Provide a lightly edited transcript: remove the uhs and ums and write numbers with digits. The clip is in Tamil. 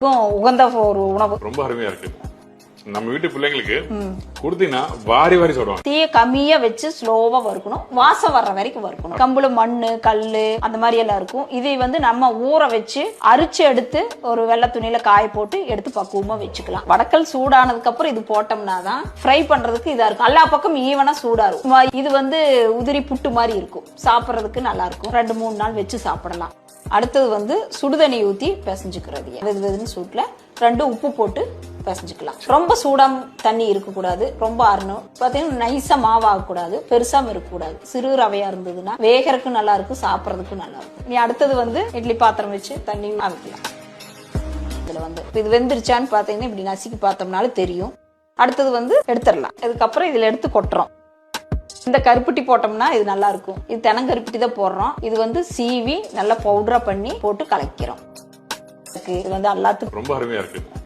உகந்த ஒரு உணவு. ரொம்ப அருமையா இருக்கு. நம்ம வீட்டு பிள்ளைங்களுக்கு கொடுத்தீங்கன்னா வாரி வாரி சொல்லுவாங்க. தீய கம்மியா வச்சு ஸ்லோவா வறுக்கணும், வாசம் வர்ற வரைக்கும் வறுக்கணும். கம்புல மண்ணு கல்லு அந்த மாதிரி எல்லாம் இருக்கும். இதை நம்ம ஊற வச்சு அரிச்சு எடுத்து ஒரு வெள்ளை துணியில காய போட்டு எடுத்து பக்குவமா வச்சுக்கலாம். வடக்கல் சூடானதுக்கு அப்புறம் இது போட்டோம்னா தான் ஃப்ரை பண்றதுக்கு இதா இருக்கும். எல்லா பக்கம் ஈவனா சூடா இருக்கும். இது உதிரி புட்டு மாதிரி இருக்கும், சாப்பிட்றதுக்கு நல்லா இருக்கும். 2-3 நாள் வச்சு சாப்பிடலாம். அடுத்தது சுடுதண்ணி ஊத்தி பிசைஞ்சுக்கிறது. வெதுன்னு சூட்ல 2 உப்பு போட்டு பிசைஞ்சுக்கலாம். ரொம்ப சூடாம தண்ணி இருக்கக்கூடாது, ரொம்ப ஆறணும். பாத்தீங்கன்னா நைஸா மாவாகக்கூடாது, பெருசாம இருக்கக்கூடாது. சிறு ரவையா இருந்ததுன்னா வேகறதுக்கு நல்லா இருக்கும், சாப்பிட்றதுக்கு நல்லா இருக்கும். நீ அடுத்தது இட்லி பாத்திரம் வச்சு தண்ணி வைக்கலாம். இதுல இது வெந்துருச்சான்னு பாத்தீங்கன்னா இப்படி நசுக்கி பார்த்தோம்னாலும் தெரியும். அடுத்தது எடுத்துடலாம். இதுக்கப்புறம் இதுல எடுத்து கொட்டுறோம். இந்த கருப்பட்டி போட்டோம்னா இது நல்லா இருக்கும். இது தெனங்கருப்பட்டி தான் போடுறோம். இது சீவி நல்லா பவுடரா பண்ணி போட்டு கலக்கிறோம். இது எல்லாத்துக்கும் ரொம்ப அருமையா இருக்கு.